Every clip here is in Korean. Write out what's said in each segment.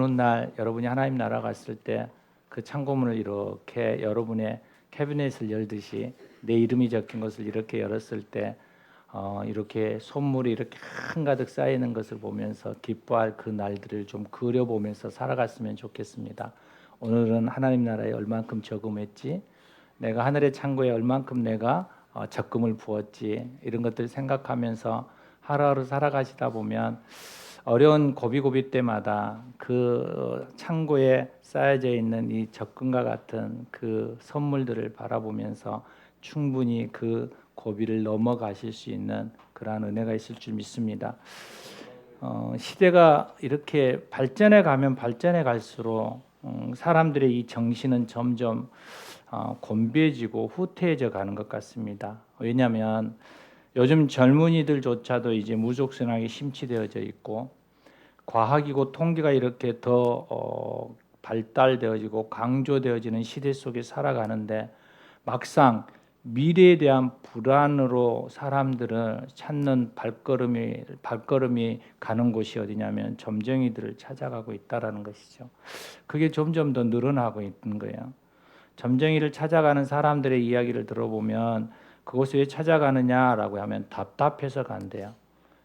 어느 날 여러분이 하나님 나라 갔을 때 그 창고문을 이렇게 여러분의 캐비넷을 열듯이 내 이름이 적힌 것을 이렇게 열었을 때 이렇게 선물이 이렇게 한가득 쌓이는 것을 보면서 기뻐할 그 날들을 좀 그려보면서 살아갔으면 좋겠습니다. 오늘은 하나님 나라에 얼만큼 저금했지, 내가 하늘의 창고에 얼만큼 내가 적금을 부었지, 이런 것들 생각하면서 하루하루 살아가시다 보면 어려운 고비고비 때마다 그 창고에 쌓여져 있는 이 적금과 같은 그 선물들을 바라보면서 충분히 그 고비를 넘어가실 수 있는 그러한 은혜가 있을 줄 믿습니다. 시대가 이렇게 발전해 가면 발전해 갈수록 사람들의 이 정신은 점점 곤비해지고 후퇴해져 가는 것 같습니다. 왜냐하면 요즘 젊은이들조차도 이제 무속신앙에 심취되어져 있고 과학이고 통계가 이렇게 더 발달되어지고 강조되어지는 시대 속에 살아가는데 막상 미래에 대한 불안으로 사람들을 찾는 발걸음이 가는 곳이 어디냐면 점쟁이들을 찾아가고 있다라는 것이죠. 그게 점점 더 늘어나고 있는 거예요. 점쟁이를 찾아가는 사람들의 이야기를 들어보면 그곳에 왜 찾아가느냐라고 하면 답답해서 간대요.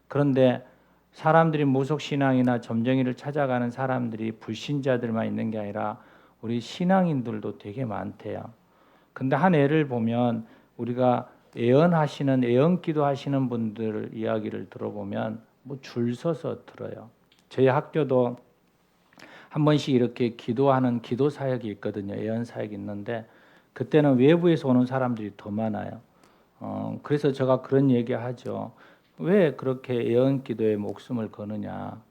그런데 사람들이 무속신앙이나 점쟁이를 찾아가는 사람들이 불신자들만 있는 게 아니라 우리 신앙인들도 되게 많대요. 근데 한 예를 보면 우리가 예언하시는 예언기도 하시는 분들 이야기를 들어보면 뭐 줄 서서 들어요. 저희 학교도 한 번씩 이렇게 기도하는 기도 사역이 있거든요. 예언 사역이 있는데 그때는 외부에서 오는 사람들이 더 많아요. 그래서 제가 그런 얘기하죠. 왜 그렇게 예언 기도에 목숨을 거느냐?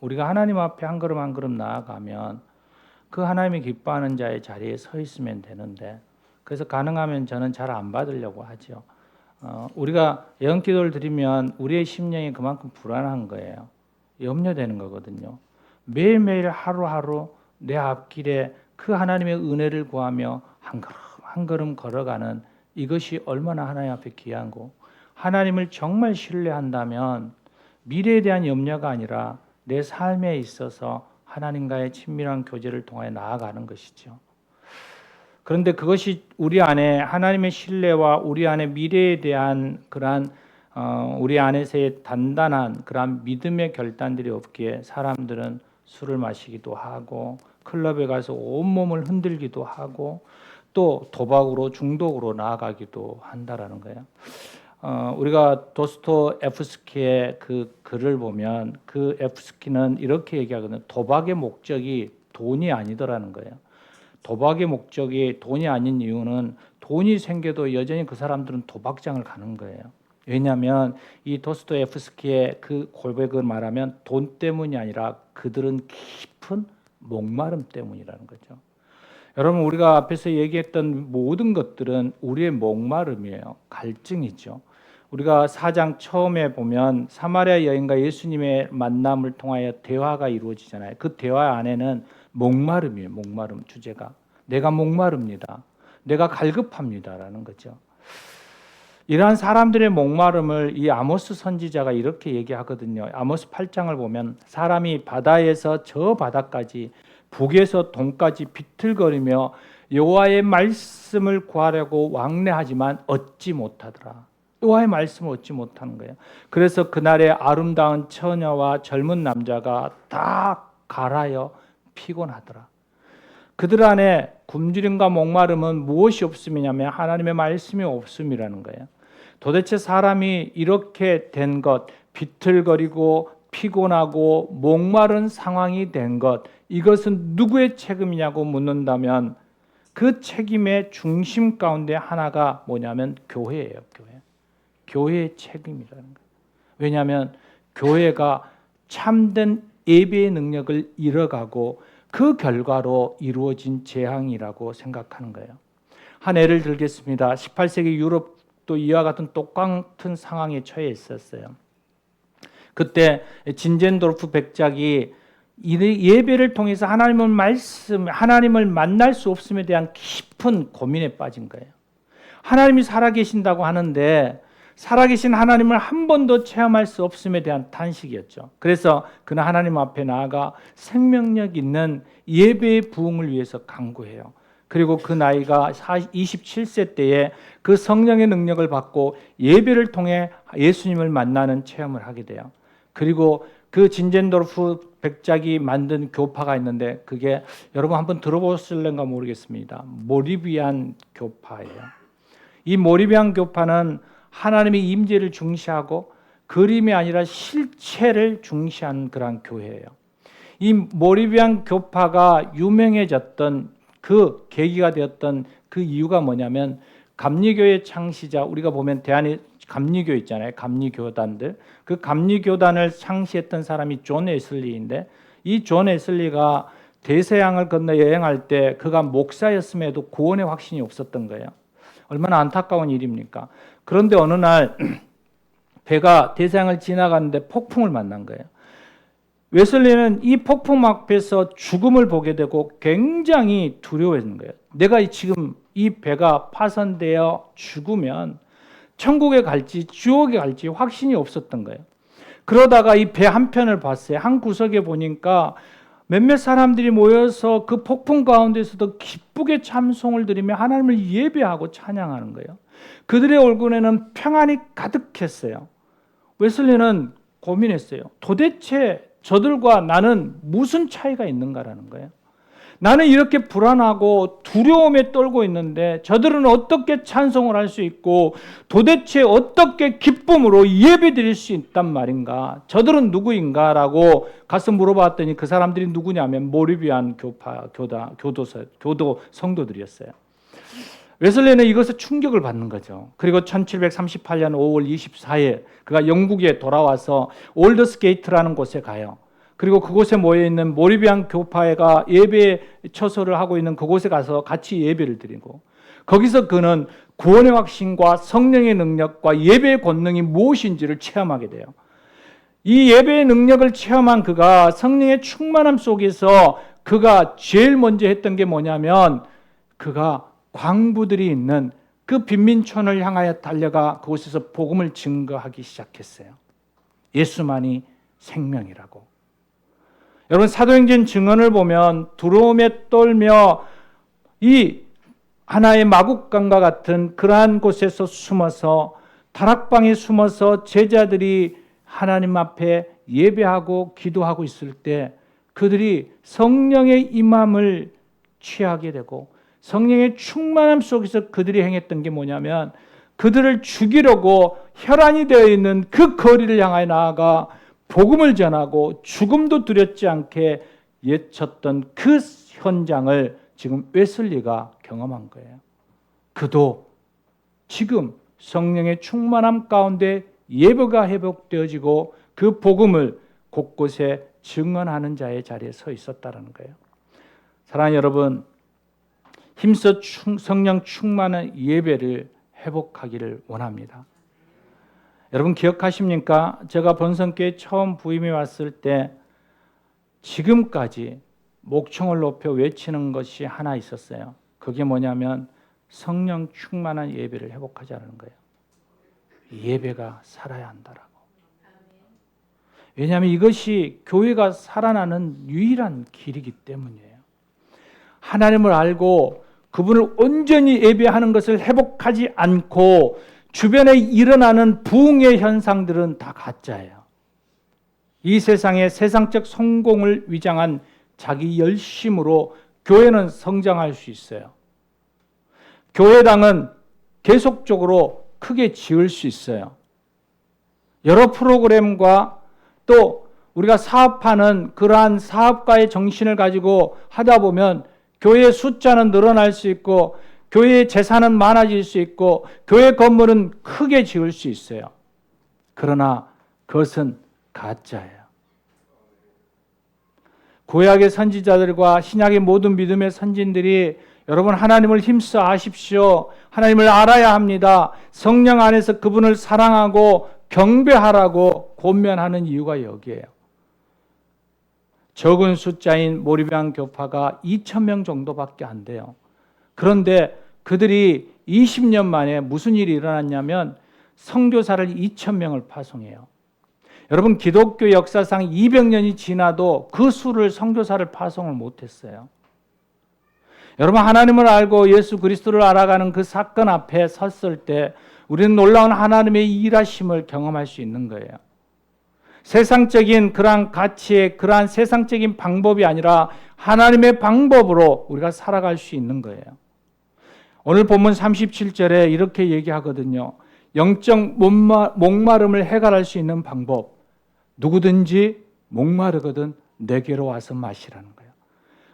우리가 하나님 앞에 한 걸음 한 걸음 나아가면 그 하나님이 기뻐하는 자의 자리에 서 있으면 되는데, 그래서 가능하면 저는 잘 안 받으려고 하죠. 우리가 예언 기도를 드리면 우리의 심령이 그만큼 불안한 거예요. 염려되는 거거든요. 매일매일 하루하루 내 앞길에 그 하나님의 은혜를 구하며 한 걸음 한 걸음 걸어가는 이것이 얼마나 하나님 앞에 귀한고, 하나님을 정말 신뢰한다면 미래에 대한 염려가 아니라 내 삶에 있어서 하나님과의 친밀한 교제를 통해 나아가는 것이죠. 그런데 그것이 우리 안에 하나님의 신뢰와 우리 안에 미래에 대한 그러한 우리 안에서의 단단한 그러한 믿음의 결단들이 없기에 사람들은 술을 마시기도 하고 클럽에 가서 온몸을 흔들기도 하고 또 도박으로 중독으로 나아가기도 한다라는 거예요. 우리가 도스토옙스키의 그 글을 보면 그 에프스키는 이렇게 얘기하거든요. 도박의 목적이 돈이 아니더라는 거예요. 도박의 목적이 돈이 아닌 이유는 돈이 생겨도 여전히 그 사람들은 도박장을 가는 거예요. 왜냐하면 이 도스토옙스키의 그 고백을 말하면 돈 때문이 아니라 그들은 깊은 목마름 때문이라는 거죠. 여러분, 우리가 앞에서 얘기했던 모든 것들은 우리의 목마름이에요. 갈증이죠. 우리가 4장 처음에 보면 사마리아 여인과 예수님의 만남을 통하여 대화가 이루어지잖아요. 그 대화 안에는 목마름이에요. 목마름 주제가. 내가 목마릅니다. 내가 갈급합니다라는 거죠. 이러한 사람들의 목마름을 이 아모스 선지자가 이렇게 얘기하거든요. 아모스 8장을 보면 사람이 바다에서 저 바다까지 북에서 동까지 비틀거리며 여호와의 말씀을 구하려고 왕래하지만 얻지 못하더라. 여호와의 말씀을 얻지 못하는 거예요. 그래서 그날의 아름다운 처녀와 젊은 남자가 다 갈아여 피곤하더라. 그들 안에 굶주림과 목마름은 무엇이 없음이냐면 하나님의 말씀이 없음이라는 거예요. 도대체 사람이 이렇게 된 것, 비틀거리고 피곤하고 목마른 상황이 된 것, 이것은 누구의 책임이냐고 묻는다면 그 책임의 중심 가운데 하나가 뭐냐면 교회예요. 교회의 책임이라는 거예요. 왜냐하면 교회가 참된 예배의 능력을 잃어가고 그 결과로 이루어진 재앙이라고 생각하는 거예요. 한 예를 들겠습니다. 18세기 유럽도 이와 같은 똑같은 상황에 처해 있었어요. 그때 진젠도르프 백작이 예배를 통해서 하나님을 만날 수 없음에 대한 깊은 고민에 빠진 거예요. 하나님이 살아계신다고 하는데 살아계신 하나님을 한 번도 체험할 수 없음에 대한 탄식이었죠. 그래서 그는 하나님 앞에 나아가 생명력 있는 예배의 부흥을 위해서 간구해요. 그리고 그 나이가 27세 때에 그 성령의 능력을 받고 예배를 통해 예수님을 만나는 체험을 하게 돼요. 그리고 그 진젠도르프 백작이 만든 교파가 있는데 그게 여러분 한번 들어보실런가 모르겠습니다. 모리비안 교파예요. 이 모리비안 교파는 하나님의 임재를 중시하고 그림이 아니라 실체를 중시하는 그런 교회예요. 이 모리비안 교파가 유명해졌던 그 계기가 되었던 그 이유가 뭐냐면 감리교의 창시자, 우리가 보면 대한의 감리교 있잖아요. 감리교단들. 그 감리교단을 창시했던 사람이 존 웨슬리인데 이 존 웨슬리가 대서양을 건너 여행할 때 그가 목사였음에도 구원의 확신이 없었던 거예요. 얼마나 안타까운 일입니까? 그런데 어느 날 배가 대서양을 지나가는데 폭풍을 만난 거예요. 웨슬리는 이 폭풍 앞에서 죽음을 보게 되고 굉장히 두려워했는 거예요. 내가 지금 이 배가 파손되어 죽으면 천국에 갈지 지옥에 갈지 확신이 없었던 거예요. 그러다가 이 배 한편을 봤어요. 한 구석에 보니까 몇몇 사람들이 모여서 그 폭풍 가운데서도 기쁘게 참송을 드리며 하나님을 예배하고 찬양하는 거예요. 그들의 얼굴에는 평안이 가득했어요. 웨슬리는 고민했어요. 도대체 저들과 나는 무슨 차이가 있는가라는 거예요. 나는 이렇게 불안하고 두려움에 떨고 있는데 저들은 어떻게 찬송을 할 수 있고 도대체 어떻게 기쁨으로 예배드릴 수 있단 말인가? 저들은 누구인가? 라고 가서 물어봤더니 그 사람들이 누구냐면 모리비안 교도 성도들이었어요. 웨슬리는 이것에 충격을 받는 거죠. 그리고 1738년 5월 24일 그가 영국에 돌아와서 올드스게이트라는 곳에 가요. 그리고 그곳에 모여있는 모리비안 교파가 예배 처소를 하고 있는 그곳에 가서 같이 예배를 드리고 거기서 그는 구원의 확신과 성령의 능력과 예배의 권능이 무엇인지를 체험하게 돼요. 이 예배의 능력을 체험한 그가 성령의 충만함 속에서 그가 제일 먼저 했던 게 뭐냐면 그가 광부들이 있는 그 빈민촌을 향하여 달려가 그곳에서 복음을 증거하기 시작했어요. 예수만이 생명이라고. 여러분 사도행전 증언을 보면 두려움에 떨며 이 하나의 마국간과 같은 그러한 곳에서 숨어서 다락방에 숨어서 제자들이 하나님 앞에 예배하고 기도하고 있을 때 그들이 성령의 임함을 취하게 되고 성령의 충만함 속에서 그들이 행했던 게 뭐냐면 그들을 죽이려고 혈안이 되어 있는 그 거리를 향하여 나아가 복음을 전하고 죽음도 두렵지 않게 예쳤던 그 현장을 지금 웨슬리가 경험한 거예요. 그도 지금 성령의 충만함 가운데 예배가 회복되어지고 그 복음을 곳곳에 증언하는 자의 자리에 서 있었다는 거예요. 사랑하는 여러분, 힘써 성령 충만한 예배를 회복하기를 원합니다. 여러분 기억하십니까? 제가 본성교회 처음 부임해 왔을 때 지금까지 목청을 높여 외치는 것이 하나 있었어요. 그게 뭐냐면 성령 충만한 예배를 회복하자는 거예요. 예배가 살아야 한다라고. 왜냐하면 이것이 교회가 살아나는 유일한 길이기 때문이에요. 하나님을 알고 그분을 온전히 예배하는 것을 회복하지 않고 주변에 일어나는 부흥의 현상들은 다 가짜예요. 이 세상의 세상적 성공을 위장한 자기 열심으로 교회는 성장할 수 있어요. 교회당은 계속적으로 크게 지을 수 있어요. 여러 프로그램과 또 우리가 사업하는 그러한 사업가의 정신을 가지고 하다 보면 교회의 숫자는 늘어날 수 있고 교회의 재산은 많아질 수 있고 교회 건물은 크게 지을 수 있어요. 그러나 그것은 가짜예요. 구약의 선지자들과 신약의 모든 믿음의 선진들이 여러분 하나님을 힘써 아십시오. 하나님을 알아야 합니다. 성령 안에서 그분을 사랑하고 경배하라고 권면하는 이유가 여기에요. 적은 숫자인 모리비안 교파가 2,000명 정도밖에 안 돼요. 그런데 그들이 20년 만에 무슨 일이 일어났냐면 선교사를 2,000명을 파송해요. 여러분, 기독교 역사상 200년이 지나도 그 수를 선교사를 파송을 못했어요. 여러분, 하나님을 알고 예수 그리스도를 알아가는 그 사건 앞에 섰을 때 우리는 놀라운 하나님의 일하심을 경험할 수 있는 거예요. 세상적인 그러한 가치의 그러한 세상적인 방법이 아니라 하나님의 방법으로 우리가 살아갈 수 있는 거예요. 오늘 본문 37절에 이렇게 얘기하거든요. 영적 목마름을 해결할 수 있는 방법. 누구든지 목마르거든 내게로 와서 마시라는 거예요.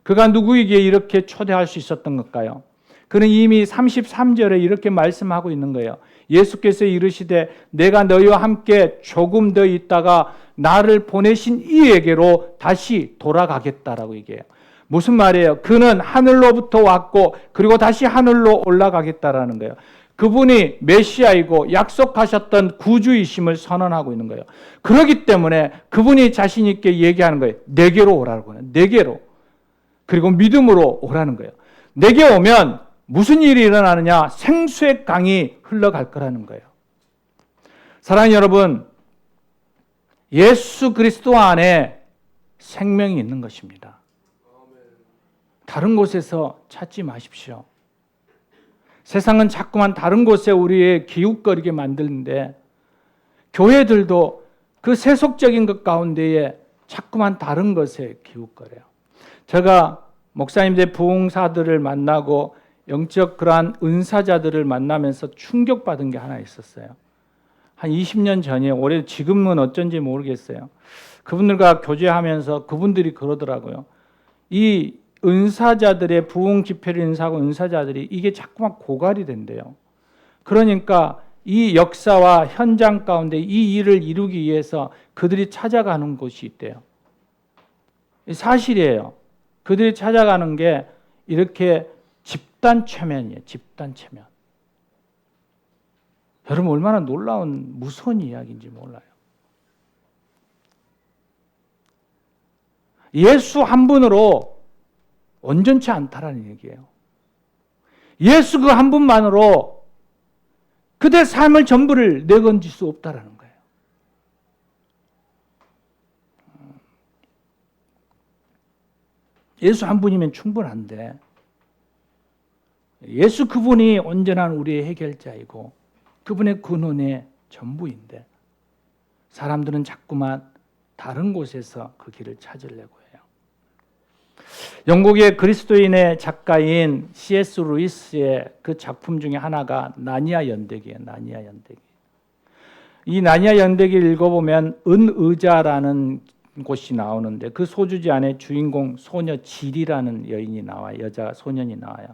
그가 누구에게 이렇게 초대할 수 있었던 걸까요? 그는 이미 33절에 이렇게 말씀하고 있는 거예요. 예수께서 이르시되 내가 너희와 함께 조금 더 있다가 나를 보내신 이에게로 다시 돌아가겠다라고 얘기해요. 무슨 말이에요? 그는 하늘로부터 왔고 그리고 다시 하늘로 올라가겠다라는 거예요. 그분이 메시아이고 약속하셨던 구주이심을 선언하고 있는 거예요. 그렇기 때문에 그분이 자신 있게 얘기하는 거예요. 내게로 오라고 하는, 내게로. 그리고 믿음으로 오라는 거예요. 내게 오면 무슨 일이 일어나느냐? 생수의 강이 흘러갈 거라는 거예요. 사랑하는 여러분, 예수 그리스도 안에 생명이 있는 것입니다. 다른 곳에서 찾지 마십시오. 세상은 자꾸만 다른 곳에 우리의 기웃거리게 만드는데 교회들도 그 세속적인 것 가운데에 자꾸만 다른 것에 기웃거려요. 제가 목사님들 부흥사들을 만나고 영적 그러한 은사자들을 만나면서 충격받은 게 하나 있었어요. 한 20년 전에, 올해 지금은 어쩐지 모르겠어요. 그분들과 교제하면서 그분들이 그러더라고요. 이 은사자들의 부흥 집회를 인사하고 은사자들이 이게 자꾸만 고갈이 된대요. 그러니까 이 역사와 현장 가운데 이 일을 이루기 위해서 그들이 찾아가는 곳이 있대요. 사실이에요. 그들이 찾아가는 게 이렇게 집단 최면이에요. 집단 최면. 여러분, 얼마나 놀라운 무서운 이야기인지 몰라요. 예수 한 분으로 온전치 않다라는 얘기예요. 예수 그 한 분만으로 그대 삶을 전부를 내건질 수 없다라는 거예요. 예수 한 분이면 충분한데 예수 그분이 온전한 우리의 해결자이고 그분의 근원의 전부인데 사람들은 자꾸만 다른 곳에서 그 길을 찾으려고 해요. 영국의 그리스도인의 작가인 C.S. 루이스의 그 작품 중에 하나가 나니아 연대기예요. 나니아 연대기. 이 나니아 연대기를 읽어보면 은의자라는 곳이 나오는데 그 소주지 안에 주인공 소녀 질이라는 여인이 나와요. 여자 소년이 나와요.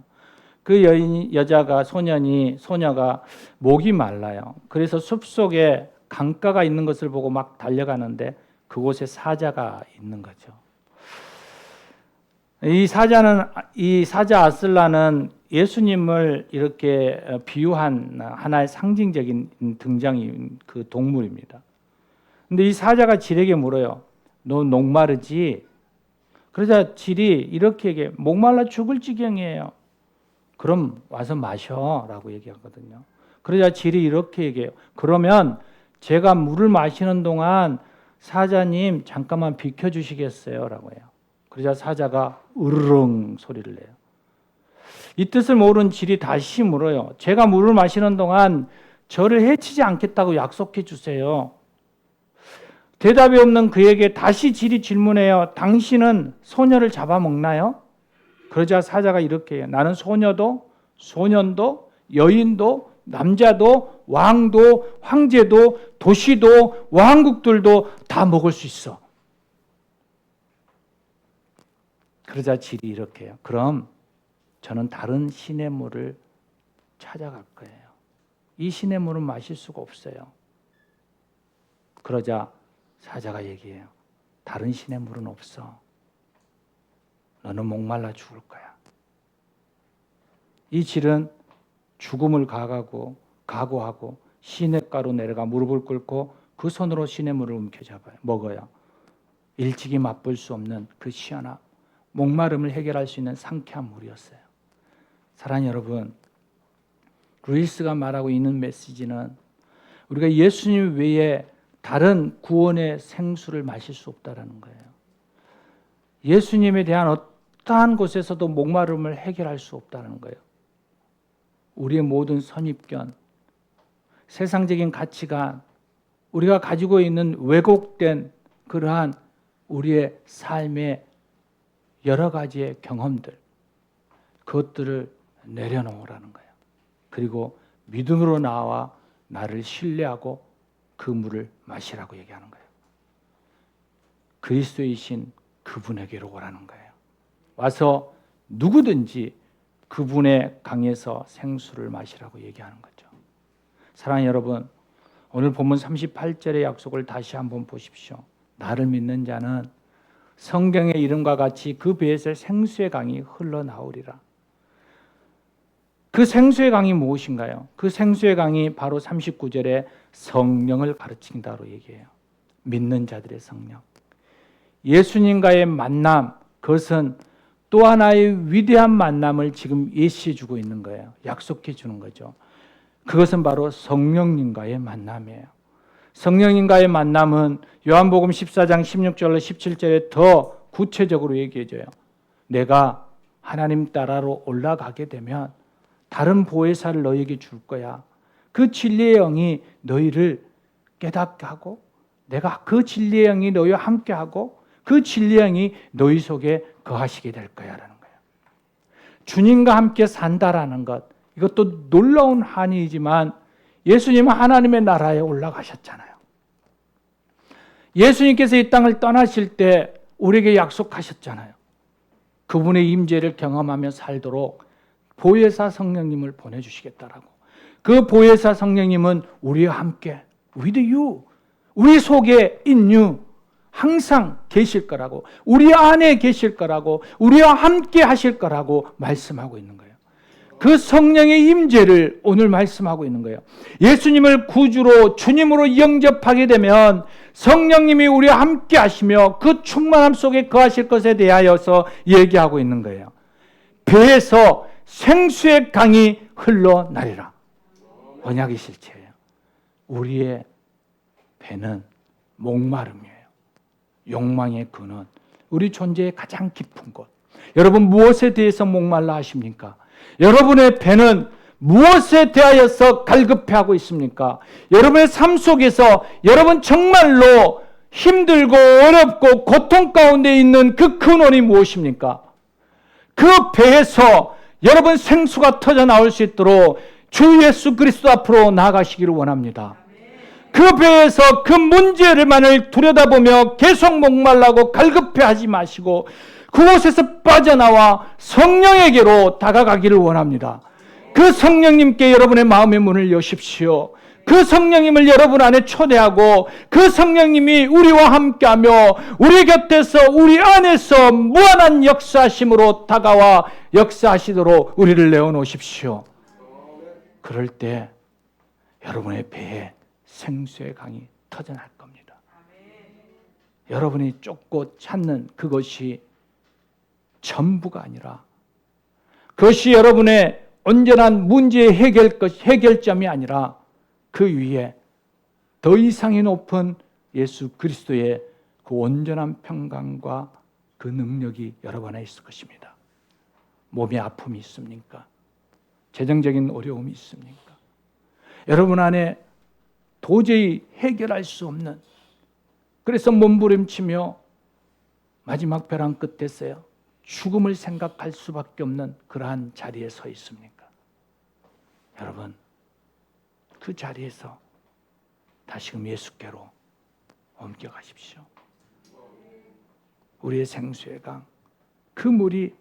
그 소녀가 목이 말라요. 그래서 숲속에 강가가 있는 것을 보고 막 달려가는데 그곳에 사자가 있는 거죠. 이 사자 아슬라는 예수님을 이렇게 비유한 하나의 상징적인 등장인 그 동물입니다. 근데 이 사자가 질에게 물어요. 너 목마르지? 그러자 질이 이렇게 얘기해. 목말라 죽을 지경이에요. 그럼 와서 마셔라고 얘기하거든요. 그러자 질이 이렇게 얘기해요. 그러면 제가 물을 마시는 동안 사자님 잠깐만 비켜주시겠어요? 라고 해요. 그러자 사자가 으르릉 소리를 내요. 이 뜻을 모르는 질이 다시 물어요. 제가 물을 마시는 동안 저를 해치지 않겠다고 약속해 주세요. 대답이 없는 그에게 다시 질이 질문해요. 당신은 소녀를 잡아먹나요? 그러자 사자가 이렇게 해요. 나는 소녀도 소년도 여인도 남자도 왕도 황제도 도시도 왕국들도 다 먹을 수 있어. 그러자 질이 이렇게 해요. 그럼 저는 다른 시냇물을 찾아갈 거예요. 이 시냇물은 마실 수가 없어요. 그러자 사자가 얘기해요. 다른 시냇물은 없어. 너는 목말라 죽을 거야. 이 질은 죽음을 각오하고 시냇가로 내려가 무릎을 꿇고 그 손으로 시냇물을 움켜잡아요. 먹어요. 일찍이 맛볼 수 없는 그 시원함, 목마름을 해결할 수 있는 상쾌한 물이었어요. 사랑하는 여러분, 루이스가 말하고 있는 메시지는 우리가 예수님 외에 다른 구원의 생수를 마실 수 없다라는 거예요. 예수님에 대한 어떠한 곳에서도 목마름을 해결할 수 없다는 거예요. 우리의 모든 선입견, 세상적인 가치관, 우리가 가지고 있는 왜곡된 그러한 우리의 삶의 여러 가지의 경험들, 그것들을 내려놓으라는 거예요. 그리고 믿음으로 나와 나를 신뢰하고 그 물을 마시라고 얘기하는 거예요. 그리스도이신 그분에게로 오라는 거예요. 와서 누구든지 그분의 강에서 생수를 마시라고 얘기하는 거죠. 사랑하는 여러분, 오늘 본문 38절의 약속을 다시 한번 보십시오. 나를 믿는 자는 성경의 이름과 같이 그 배에서 생수의 강이 흘러나오리라. 그 생수의 강이 무엇인가요? 그 생수의 강이 바로 39절에 성령을 가르친다고 얘기해요. 믿는 자들의 성령. 예수님과의 만남, 그것은 또 하나의 위대한 만남을 지금 예시해 주고 있는 거예요. 약속해 주는 거죠. 그것은 바로 성령님과의 만남이에요. 성령님과의 만남은 요한복음 14장 16절로 17절에 더 구체적으로 얘기해줘요. 내가 하나님 나라로 올라가게 되면 다른 보혜사를 너희에게 줄 거야. 그 진리의 영이 너희를 깨닫게 하고 내가 그 진리의 영이 너희와 함께 하고 그 진리의 영이 너희 속에 거하시게 될 거야라는 거예요. 주님과 함께 산다라는 것, 이것도 놀라운 한이지만 예수님은 하나님의 나라에 올라가셨잖아요. 예수님께서 이 땅을 떠나실 때 우리에게 약속하셨잖아요. 그분의 임재를 경험하며 살도록 보혜사 성령님을 보내주시겠다라고. 그 보혜사 성령님은 우리와 함께 with you, 우리 속에 in you 항상 계실 거라고, 우리 안에 계실 거라고, 우리와 함께 하실 거라고 말씀하고 있는 거예요. 그 성령의 임재를 오늘 말씀하고 있는 거예요. 예수님을 구주로 주님으로 영접하게 되면 성령님이 우리와 함께 하시며 그 충만함 속에 거하실 것에 대하여서 얘기하고 있는 거예요. 배에서 생수의 강이 흘러나리라. 언약의 실체예요. 우리의 배는 목마름이에요. 욕망의 근원, 우리 존재의 가장 깊은 곳. 여러분 무엇에 대해서 목말라 하십니까? 여러분의 배는 무엇에 대하여서 갈급해하고 있습니까? 여러분의 삶 속에서 여러분 정말로 힘들고 어렵고 고통 가운데 있는 그 근원이 무엇입니까? 그 배에서 여러분 생수가 터져 나올 수 있도록 주 예수 그리스도 앞으로 나아가시기를 원합니다. 그 배에서 그 문제를만을 들여다보며 계속 목말라고 갈급해하지 마시고 그곳에서 빠져나와 성령에게로 다가가기를 원합니다. 그 성령님께 여러분의 마음의 문을 여십시오. 그 성령님을 여러분 안에 초대하고 그 성령님이 우리와 함께하며 우리 곁에서 우리 안에서 무한한 역사하심으로 다가와 역사하시도록 우리를 내어놓으십시오. 그럴 때 여러분의 배에 생수의 강이 터져날 겁니다. 여러분이 쫓고 찾는 그것이 전부가 아니라 그것이 여러분의 온전한 문제의 해결점이 아니라 그 위에 더 이상이 높은 예수 그리스도의 그 온전한 평강과 그 능력이 여러분 안에 있을 것입니다. 몸에 아픔이 있습니까? 재정적인 어려움이 있습니까? 여러분 안에 도저히 해결할 수 없는, 그래서 몸부림치며 마지막 벼랑 끝에서요 죽음을 생각할 수밖에 없는 그러한 자리에 서 있습니까? 여러분 그 자리에서 다시금 예수께로 옮겨가십시오. 우리의 생수의 강, 그 물이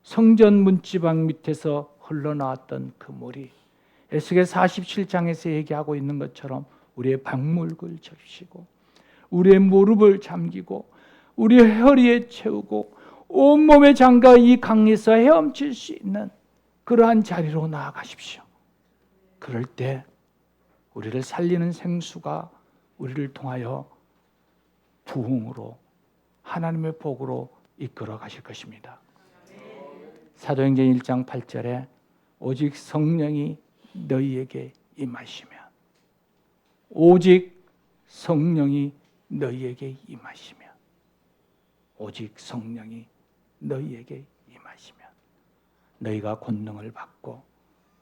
성전 문지방 밑에서 흘러나왔던 그 물이 에스겔 47장에서 얘기하고 있는 것처럼 우리의 박물을 적시고 우리의 무릎을 잠기고 우리의 허리에 채우고 온몸에 장가 이 강에서 헤엄칠 수 있는 그러한 자리로 나아가십시오. 그럴 때 우리를 살리는 생수가 우리를 통하여 부흥으로 하나님의 복으로 이끌어 가실 것입니다. 사도행전 1장 8절에 오직 성령이 너희에게 임하시면 오직 성령이 너희에게 임하시며, 오직 성령이 너희에게 임하시며 너희가 권능을 받고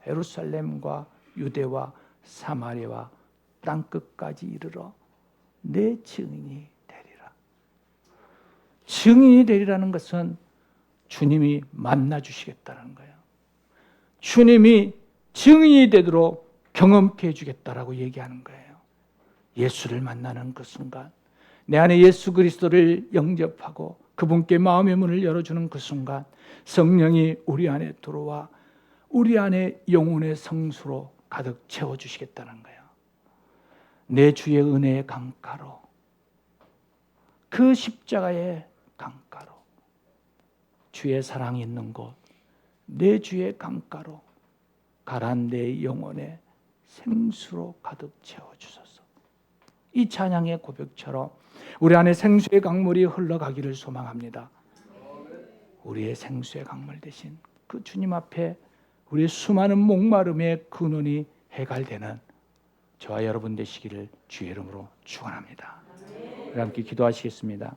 예루살렘과 유대와 사마리아와 땅끝까지 이르러 내 증인이 되리라. 증인이 되리라는 것은 주님이 만나 주시겠다는 거예요. 주님이 증인이 되도록 경험케 해주겠다라고 얘기하는 거예요. 예수를 만나는 그 순간, 내 안에 예수 그리스도를 영접하고 그분께 마음의 문을 열어주는 그 순간, 성령이 우리 안에 들어와 우리 안에 영혼의 성수로 가득 채워주시겠다는 거예요. 내 주의 은혜의 강가로, 그 십자가의 강가로, 주의 사랑이 있는 곳, 내 주의 강가로 가란 내 영혼의 생수로 가득 채워주소서. 이 찬양의 고백처럼 우리 안에 생수의 강물이 흘러가기를 소망합니다. 우리의 생수의 강물 대신 그 주님 앞에 우리의 수많은 목마름의 근원이 해갈되는 저와 여러분 되시기를 주의 이름으로 축원합니다. 우리 함께 기도하시겠습니다.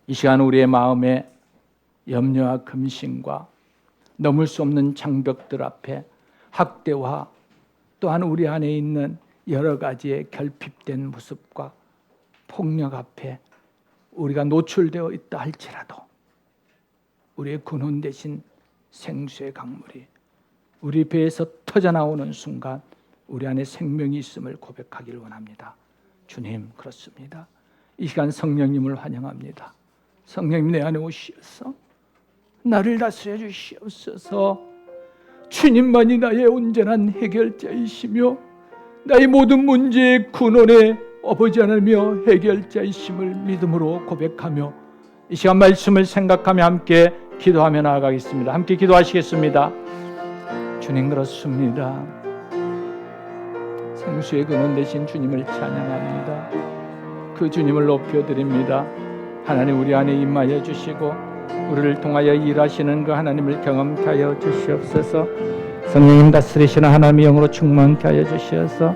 이 시간 우리의 마음에 염려와 금신과 넘을 수 없는 장벽들 앞에 학대와 또한 우리 안에 있는 여러 가지의 결핍된 모습과 폭력 앞에 우리가 노출되어 있다 할지라도 우리의 근원 대신 생수의 강물이 우리 배에서 터져나오는 순간 우리 안에 생명이 있음을 고백하기를 원합니다. 주님, 그렇습니다. 이 시간 성령님을 환영합니다. 성령님 내 안에 오시어서 나를 다스려 주시옵소서. 주님만이 나의 온전한 해결자이시며 나의 모든 문제의 근원의 아버지 하나님이여 해결자이심을 믿음으로 고백하며 이 시간 말씀을 생각하며 함께 기도하며 나아가겠습니다. 함께 기도하시겠습니다. 주님, 그렇습니다. 생수의 근원 되신 주님을 찬양합니다. 그 주님을 높여드립니다. 하나님, 우리 안에 임하여 주시고 우리를 통하여 일하시는 그 하나님을 경험케 하여 주시옵소서. 성령님 다스리시는 하나님의 영으로 충만케 하여 주시옵소서.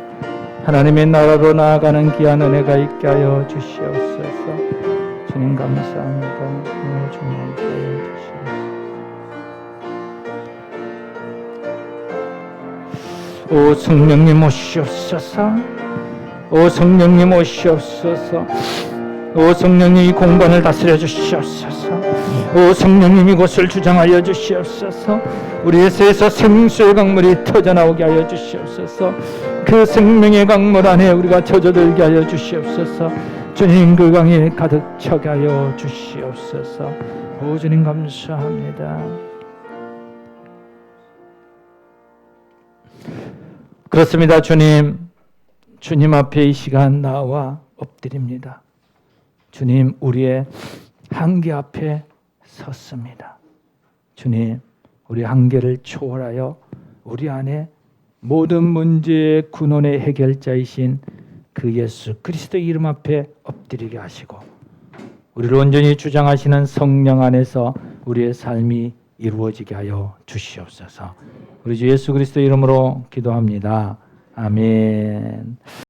하나님의 나라로 나아가는 귀한 은혜가 있게 하여 주시옵소서. 주님 감사합니다. 충만케 하여 주시옵소서. 오 성령님 오시옵소서. 오 성령님 오시옵소서. 오 성령님 이 공간을 다스려 주시옵소서. 오 성령님 이곳을 주장하여 주시옵소서. 우리의 쇠에서 생수의 강물이 터져나오게 하여 주시옵소서. 그 생명의 강물 안에 우리가 젖어들게 하여 주시옵소서. 주님 그 강에 가득 차게 하여 주시옵소서. 오 주님 감사합니다. 그렇습니다. 주님 앞에 이 시간 나와 엎드립니다. 주님, 우리의 한계 앞에 섰습니다. 주님, 우리 한계를 초월하여 우리 안에 모든 문제의 근원의 해결자이신 그 예수 그리스도 이름 앞에 엎드리게 하시고 우리를 온전히 주장하시는 성령 안에서 우리의 삶이 이루어지게 하여 주시옵소서. 우리 주 예수 그리스도 이름으로 기도합니다. 아멘.